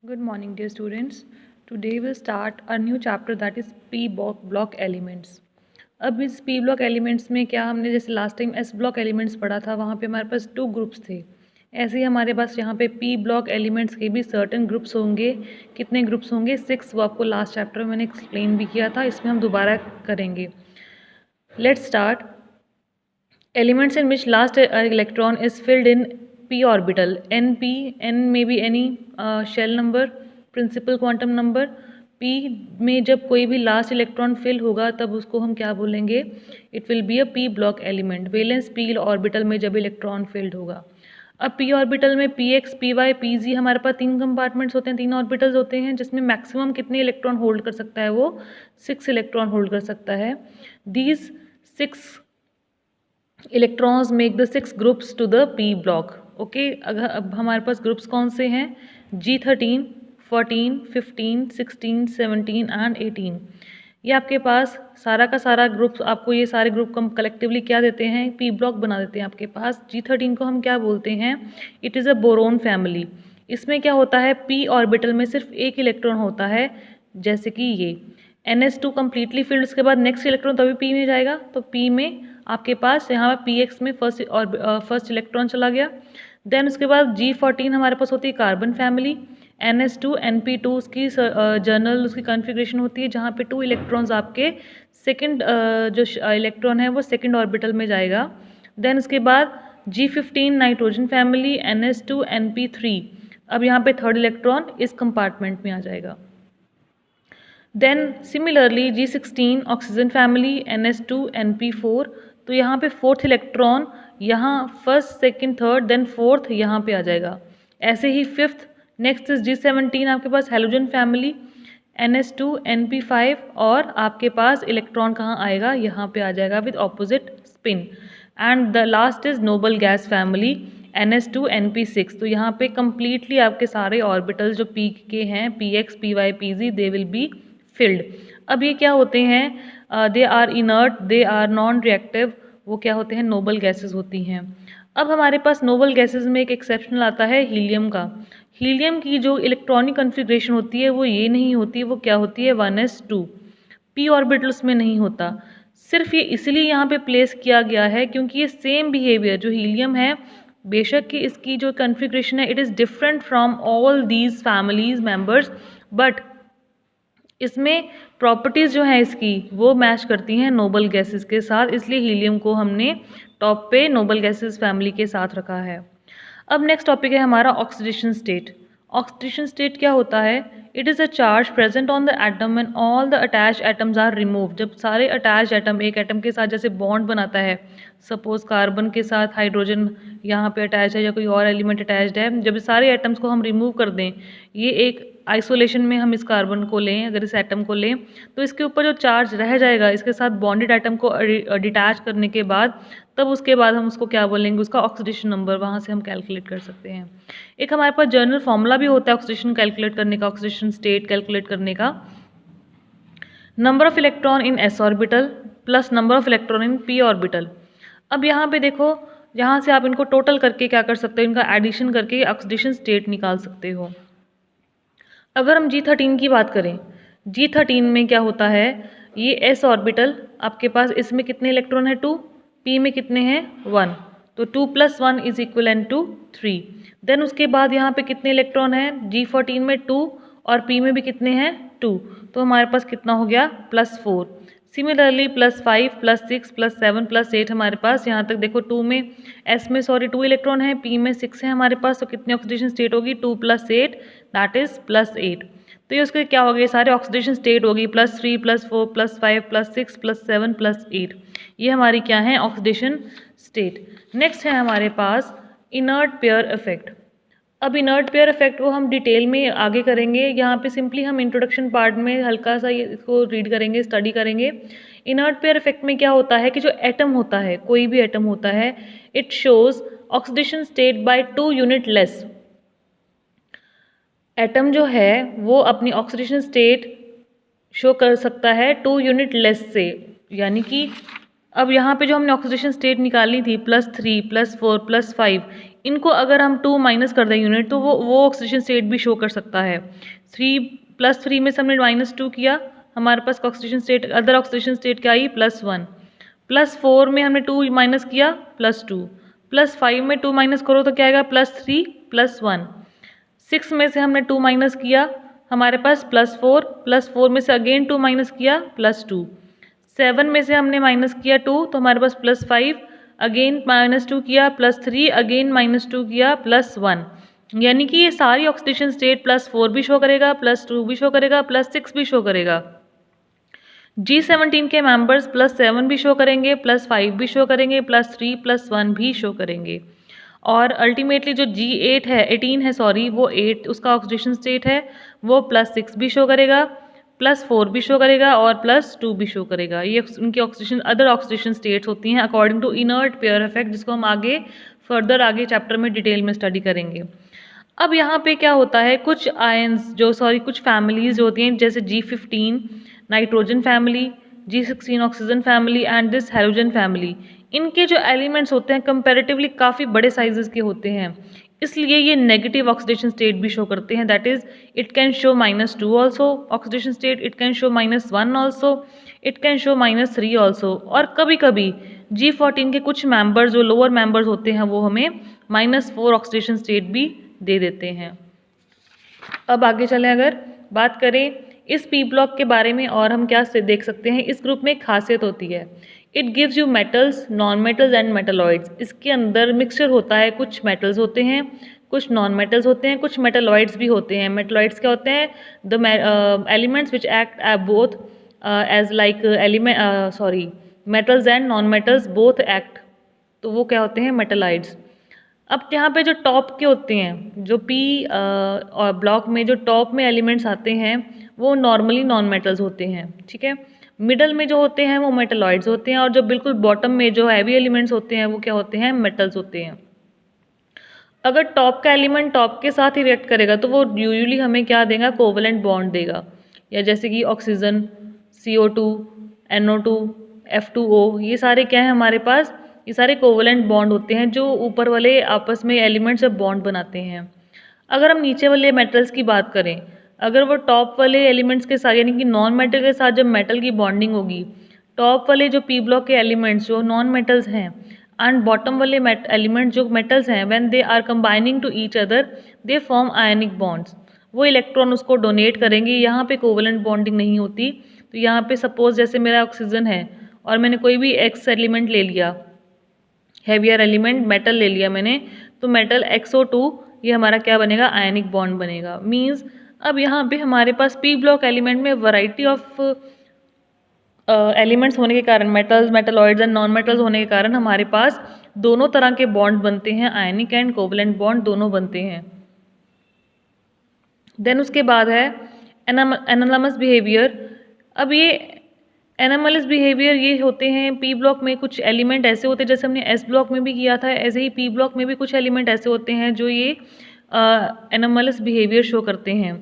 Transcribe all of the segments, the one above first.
Good morning, dear students. Today we'll start a new chapter that is P block elements. अब इस P block elements में क्या हमने जैसे last time S block elements पढ़ा था, वहाँ पे हमारे पास 2 ग्रुप्स थे. ऐसे ही हमारे पास यहाँ पे P block elements के भी सर्टेन ग्रुप्स होंगे. कितने ग्रुप्स होंगे? 6. वो आपको लास्ट चैप्टर में मैंने एक्सप्लेन भी किया था, इसमें हम दोबारा करेंगे. Let's start. Elements in which last electron is filled in p orbital. Np, n may be any shell number, principal quantum number. p में जब कोई भी लास्ट इलेक्ट्रॉन फिल होगा तब उसको हम क्या बोलेंगे? It will be a p block element. Valence p orbital में जब इलेक्ट्रॉन फिल्ड होगा. अब p ऑर्बिटल में px, py, pz हमारे पास 3 कंपार्टमेंट्स होते हैं, 3 ऑर्बिटल्स होते हैं, जिसमें मैक्सिमम कितने इलेक्ट्रॉन होल्ड कर सकता है? वो 6 इलेक्ट्रॉन होल्ड कर सकता है. These 6 electrons make the 6 groups to the p block. Okay, अगर अब हमारे पास ग्रुप्स कौन से हैं? G13, 14, 15, 16, 17 and 18. ये आपके पास सारा का सारा ग्रुप, आपको ये सारे ग्रुप हम कलेक्टिवली क्या देते हैं? p ब्लॉक बना देते हैं आपके पास. G13 को हम क्या बोलते हैं? It is a boron family. इसमें क्या होता है? p ऑर्बिटल में सिर्फ एक इलेक्ट्रॉन होता है, जैसे कि ये NS2 कम्प्लीटली फिल्ड, उसके बाद नेक्स्ट इलेक्ट्रॉन तभी p में जाएगा. तो p में आपके पास यहाँ पे px में फर्स्ट इलेक्ट्रॉन चला गया. देन उसके बाद G14 हमारे पास होती है कार्बन फैमिली. NS2 NP2 उसकी जर्नल उसकी कॉन्फ़िगरेशन होती है, जहाँ पे 2 इलेक्ट्रॉन्स आपके सेकंड जो इलेक्ट्रॉन है वो सेकंड ऑर्बिटल में जाएगा. देन उसके बाद G15 nitrogen family, NS2 NP3. अब यहाँ पे थर्ड इलेक्ट्रॉन इस कंपार्टमेंट में आ जाएगा. Then similarly G16 oxygen family, NS2 NP4. तो यहाँ पे फोर्थ इलेक्ट्रॉन यहाँ first second third then fourth यहाँ पे आ जाएगा. ऐसे ही फिफ्थ नेक्स्ट इज G17 आपके पास हेलोजन फैमिली, NS2 NP5. और आपके पास इलेक्ट्रॉन कहाँ आएगा? यहाँ पे आ जाएगा with opposite spin. And the last is noble gas family, NS2 NP6. तो यहाँ पे कम्प्लीटली आपके सारे ऑर्बिटल्स जो p के हैं, px, py, pz, they will be filled. अब ये क्या होते हैं? They are inert, they are non reactive. वो क्या होते हैं? नोबल गैसेस होती हैं. अब हमारे पास नोबल गैसेस में एक एक्सेप्शनल आता है हीलियम का. हीलियम की जो इलेक्ट्रॉनिक कन्फिग्रेशन होती है वो ये नहीं होती, वो क्या होती है? 1s2. p ऑर्बिटल्स में नहीं होता. सिर्फ ये इसलिए यहाँ पे प्लेस किया गया है क्योंकि ये सेम बिहेवियर जो हीलियम है, बेशक कि इसकी जो कन्फिग्रेशन है it is different from all these families members, but इसमें प्रॉपर्टीज़ जो हैं इसकी वो मैच करती हैं नोबल गैसेस के साथ, इसलिए हीलियम को हमने टॉप पे नोबल गैसेस फैमिली के साथ रखा है. अब नेक्स्ट टॉपिक है हमारा ऑक्सीडेशन स्टेट. ऑक्सीडेशन स्टेट क्या होता है? It is a charge present on the atom when all the attach atoms are remove. जब सारे अटैच एटम एक एटम के साथ जैसे बॉन्ड बनाता है, सपोज कार्बन के साथ हाइड्रोजन यहाँ पे अटैच है या कोई और एलिमेंट अटैच्ड है, जब सारे एटम्स को हम रिमूव कर दें, ये एक आइसोलेशन में हम इस कार्बन को लें, अगर इस एटम को लें, तो इसके ऊपर जो चार्ज रह जाएगा इसके साथ बॉन्डेड एटम को डिटैच करने के बाद, तब उसके बाद हम उसको क्या बोलेंगे? उसका ऑक्सीडेशन नंबर, वहाँ से हम कैलकुलेट कर सकते हैं. एक हमारे पास जर्नल फॉर्मूला भी होता है ऑक्सीडेशन कैलकुलेट करने का, ऑक्सीडेशन स्टेट कैलकुलेट करने का. Number of electron in s orbital plus number of electron in p orbital. अब यहाँ पे देखो, यहाँ से आप इनको टोटल करके क्या कर सकते हो? इनका एडिशन करके ऑक्सीडेशन स्टेट निकाल सकते हो. अगर हम G13 की बात करें, G13 में क्या होता है? ये s ऑर्बिटल आपके पास, इसमें कितने इलेक्ट्रॉन है? 2. p में कितने हैं? 1. तो 2 + 1 इज इक्वलेंट टू 3. देन उसके बाद यहाँ पे कितने इलेक्ट्रॉन हैं? G14 में 2 और p में भी कितने हैं? 2. तो हमारे पास कितना हो गया? +4. सिमिलरली +5 +6 +7 +8 हमारे पास, यहाँ तक देखो 2 में s में 2 इलेक्ट्रॉन है, p में 6 है हमारे पास. तो कितनी ऑक्सीडेशन स्टेट होगी? 2 + 8 दैट इज +8. तो ये उसके क्या हो गए? सारे ऑक्सीडेशन स्टेट होगी +3 +4 +5 +6 +7 +8. ये हमारी क्या है? Oxidation state. नेक्स्ट है हमारे पास इनर्ट पेयर इफेक्ट. अब इनर्ट पेयर इफेक्ट को हम डिटेल में आगे करेंगे, यहाँ पे सिंपली हम इंट्रोडक्शन पार्ट में हल्का सा ये इसको रीड करेंगे, स्टडी करेंगे. इनर्ट पेयर इफेक्ट में क्या होता है कि जो एटम होता है, कोई भी एटम होता है, it shows oxidation state by 2 unit less. Atom जो है वो अपनी ऑक्सीडेशन स्टेट शो कर सकता है 2 यूनिट लेस से, यानी कि अब यहाँ पे जो हमने ऑक्सीडेशन स्टेट निकाली थी +3 +4 +5, इनको अगर हम 2 माइनस कर दें यूनिट तो वो ऑक्सीडेशन स्टेट भी शो कर सकता है। 3 में से हमने -2 किया, हमारे पास oxidation state other oxidation state क्या आई +1। +4 में हमने 2 माइनस किया +2। +5 में 2 माइनस करो तो क्या आएगा +3 +1। 6 में से हमने 2 माइनस किया, हमारे पास +4। +4 में से अगेन 2 माइनस किया +2। 7 में से हमने माइनस किया 2 तो हमारे पास +5, अगेन -2 किया +3, अगेन -2 किया +1। यानी कि ये सारी ऑक्सीडेशन स्टेट +4 भी शो करेगा, +2 भी शो करेगा, +6 भी शो करेगा। G17 के मेंबर्स +7 भी शो करेंगे, +5 भी शो करेंगे, +3 +1 भी शो करेंगे। और अल्टीमेटली जो G8 है 18 है सॉरी, वो 8 उसका ऑक्सीडेशन स्टेट है, वो +6 भी शो करेगा, +4 भी शो करेगा और +2 भी शो करेगा। ये उनकी ऑक्सीडेशन अदर ऑक्सीडेशन स्टेट्स होती हैं according to inert pair effect, जिसको हम आगे चैप्टर में डिटेल में स्टडी करेंगे। अब यहाँ पे क्या होता है, कुछ फैमिलीज होती हैं जैसे G15 nitrogen family, G16 oxygen family and this halogen family. इनके जो एलिमेंट्स होते हैं कंपैरेटिवली काफ़ी बड़े साइजेस के होते हैं, इसलिए ये नेगेटिव ऑक्सीडेशन स्टेट भी शो करते हैं। That is it can show -2 also oxidation state, it can show -1 also, it can show -3 also. और कभी कभी G14 के कुछ मेंबर्स जो लोअर मेंबर्स होते हैं वो हमें -4 ऑक्सीडेशन स्टेट भी दे देते हैं। अब आगे चलें, अगर बात करें इस पी ब्लॉक के बारे में और हम क्या से देख सकते हैं, इस ग्रुप में एक खासियत होती है, it gives you metals, non metals and metalloids. इसके अंदर मिक्सचर होता है, कुछ मेटल्स होते हैं, कुछ नॉन मेटल्स होते हैं, कुछ मेटलॉइड्स भी होते हैं। मेटलॉइड्स क्या होते हैं, the elements which act both as like metals and non metals both act, तो वो क्या होते हैं मेटलाइड्स। अब यहाँ पे जो टॉप के होते हैं, जो पी और ब्लॉक में जो टॉप में एलिमेंट्स आते हैं वो नॉर्मली नॉन मेटल्स होते हैं, ठीक है। मिडल में जो होते हैं वो मेटलॉइड्स होते हैं, और जो बिल्कुल बॉटम में जो हैवी एलिमेंट्स होते हैं वो क्या होते हैं मेटल्स होते हैं। अगर टॉप का एलिमेंट टॉप के साथ ही रिएक्ट करेगा तो वो यूजुअली हमें क्या देगा, कोवलेंट बॉन्ड देगा, या जैसे कि ऑक्सीजन, CO2, NO2, F2O, ये सारे क्या है हमारे पास, ये सारे कोवलेंट बॉन्ड होते हैं जो ऊपर वाले आपस में एलिमेंट्स जब बॉन्ड बनाते हैं। अगर हम नीचे वाले मेटल्स की बात करें, अगर वो टॉप वाले एलिमेंट्स के साथ यानी कि नॉन मेटल के साथ जब मेटल की बॉन्डिंग होगी, टॉप वाले जो पी ब्लॉक के एलिमेंट्स जो नॉन मेटल्स हैं एंड बॉटम वाले एलिमेंट्स जो मेटल्स हैं, when they are combining to each other they form ionic bonds. वो इलेक्ट्रॉन उसको डोनेट करेंगे, यहाँ पे कोवलेंट बॉन्डिंग नहीं होती। तो यहाँ पे सपोज जैसे मेरा ऑक्सीजन है और मैंने कोई भी एक्स एलिमेंट ले लिया, हैवियर एलिमेंट मेटल ले लिया मैंने, तो मेटल XO2 ये हमारा क्या बनेगा, आयनिक बॉन्ड बनेगा। मींस अब यहाँ पे हमारे पास पी ब्लॉक एलिमेंट में वैरायटी ऑफ एलिमेंट्स होने के कारण, metals, metalloids and non metals होने के कारण हमारे पास दोनों तरह के बॉन्ड बनते हैं, आयनिक एंड कोवलेंट बॉन्ड दोनों बनते हैं। देन उसके बाद है एनालमस बिहेवियर। अब ये एनामलस बिहेवियर ये होते हैं पी ब्लॉक में, कुछ एलिमेंट ऐसे होते हैं जैसे हमने एस ब्लॉक में भी किया था, ऐसे ही पी ब्लॉक में भी कुछ एलिमेंट ऐसे होते हैं जो ये एनामलस बिहेवियर शो करते हैं।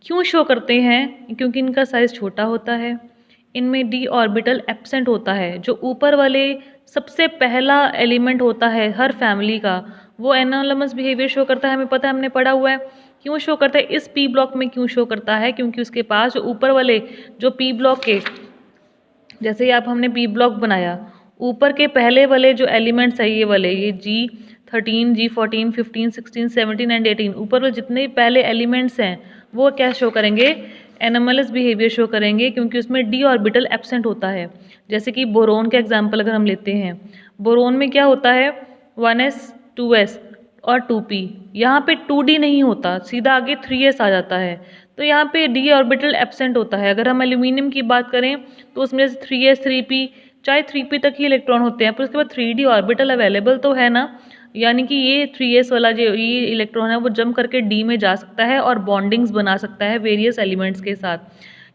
क्यों शो करते हैं, क्योंकि इनका साइज़ छोटा होता है, इनमें डी ऑर्बिटल एब्सेंट होता है। जो ऊपर वाले सबसे पहला एलिमेंट होता है हर फैमिली का, वो एनालमस बिहेवियर शो करता है, हमें पता है, हमने पढ़ा हुआ है। क्यों शो करता है, इस पी ब्लॉक में क्यों शो करता है, क्योंकि उसके पास जो ऊपर वाले जो पी ब्लॉक के, जैसे ही आप हमने पी ब्लॉक बनाया, ऊपर के पहले वाले जो एलिमेंट्स है ये वाले, ये G13, G14, 15, 16, 17 एंड 18, ऊपर वाले जितने भी पहले एलिमेंट्स हैं वो क्या शो करेंगे, एनामलस बिहेवियर शो करेंगे, क्योंकि उसमें डी ऑर्बिटल एब्सेंट होता है। जैसे कि बोरोन का एग्जाम्पल अगर हम लेते हैं, बोरोन में क्या होता है 1s 2s और 2p, यहाँ पे 2d नहीं होता, सीधा आगे 3s आ जाता है, तो यहाँ पे डी ऑर्बिटल एब्सेंट होता है। अगर हम एल्यूमिनियम की बात करें तो उसमें 3s 3p, चाहे 3p तक ही इलेक्ट्रॉन होते हैं, पर उसके बाद 3d ऑर्बिटल अवेलेबल तो है ना, यानी कि ये 3s वाला जो ये इलेक्ट्रॉन है वो जंप करके d में जा सकता है और बॉन्डिंग्स बना सकता है वेरियस एलिमेंट्स के साथ।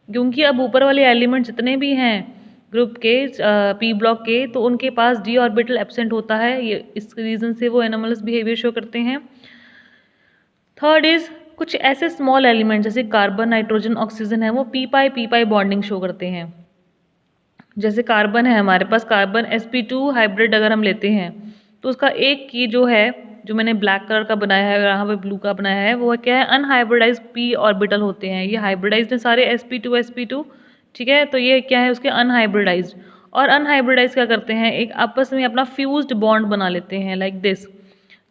क्योंकि अब ऊपर वाले एलिमेंट जितने भी हैं ग्रुप के पी ब्लॉक के, तो उनके पास डी ऑर्बिटल एब्सेंट होता है, ये इस रीज़न से वो एनामलस बिहेवियर शो करते हैं। थर्ड इज कुछ ऐसे स्मॉल एलिमेंट जैसे कार्बन, नाइट्रोजन, ऑक्सीजन है, वो पी पाई बॉन्डिंग शो करते हैं। जैसे कार्बन है हमारे पास, कार्बन sp2 हाइब्रिड अगर हम लेते हैं तो उसका एक की जो है जो मैंने ब्लैक कलर का बनाया है और यहाँ पे ब्लू का बनाया है, वो क्या है, अनहाइब्रिडाइज p ऑर्बिटल होते हैं। ये हाइब्रिडाइज्ड है सारे sp2 ठीक है, तो ये क्या है उसके अनहाइब्रिडाइज्ड। और अनहाइब्रिडाइज क्या करते हैं, एक आपस में अपना फ्यूज्ड बॉन्ड बना लेते हैं लाइक दिस।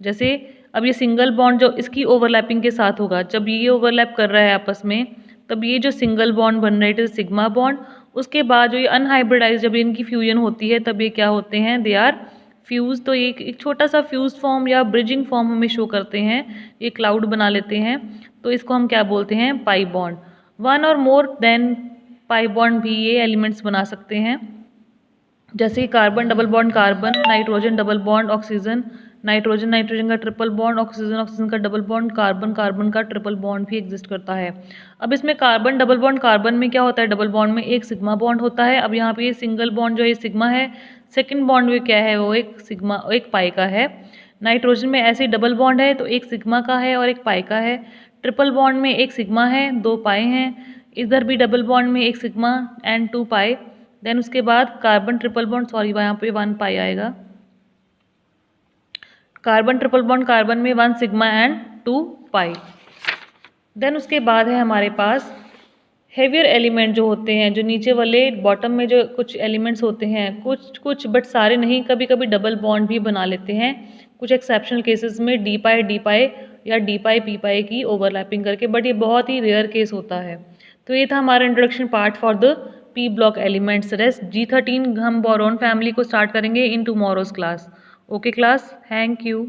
जैसे अब ये सिंगल बॉन्ड जो इसकी ओवरलैपिंग के साथ होगा, जब ये ओवरलैप कर रहा है आपस में, तब ये जो सिंगल बॉन्ड बन रहा है इट इज सिग्मा बॉन्ड। उसके बाद जो ये अनहाइब्रिडाइज जब इनकी फ्यूजन होती है तब ये क्या होते हैं, दे आर फ्यूज। तो ये एक छोटा सा फ्यूज फॉर्म या ब्रिजिंग फॉर्म हमें शो करते हैं, ये क्लाउड बना लेते हैं। तो इसको हम क्या बोलते हैं, पाई बॉन्ड। वन और मोर देन पाई बॉन्ड भी ये एलिमेंट्स बना सकते हैं, जैसे carbon double bond carbon, nitrogen double bond oxygen, nitrogen nitrogen का ट्रिपल बॉन्ड, ऑक्सीजन ऑक्सीजन का डबल बॉन्ड, कार्बन कार्बन का ट्रिपल बॉन्ड भी एग्जिस्ट करता है। अब इसमें कार्बन डबल बॉन्ड कार्बन में क्या होता है, डबल बॉन्ड में एक सिग्मा बॉन्ड होता है। अब यहाँ पे ये सिंगल बॉन्ड जो है सिग्मा है, सेकंड बॉन्ड में क्या है वो एक सिग्मा एक पाई का है। नाइट्रोजन में ऐसे डबल बॉन्ड है तो एक सिग्मा का है और एक पाई का है। ट्रिपल बॉन्ड में एक सिग्मा है, दो पाई हैं। इधर भी डबल बॉन्ड में एक sigma and two pi. Then उसके बाद कार्बन ट्रिपल बॉन्ड, सॉरी यहाँ पे वन पाई आएगा। कार्बन ट्रिपल बॉन्ड कार्बन में one sigma and two pi. Then उसके बाद है हमारे पास हेवियर एलिमेंट जो होते हैं, जो नीचे वाले बॉटम में जो कुछ एलिमेंट्स होते हैं, कुछ बट सारे नहीं, कभी कभी डबल बॉन्ड भी बना लेते हैं कुछ एक्सेप्शनल केसेस में, डी पाई या डी पाई पी पाई की ओवरलैपिंग करके, बट ये बहुत ही रेयर केस होता है। तो ये था हमारा introduction part for the P block elements. Rest G13 हम बोरॉन फैमिली को स्टार्ट करेंगे in tomorrow's class. Okay class, thank you.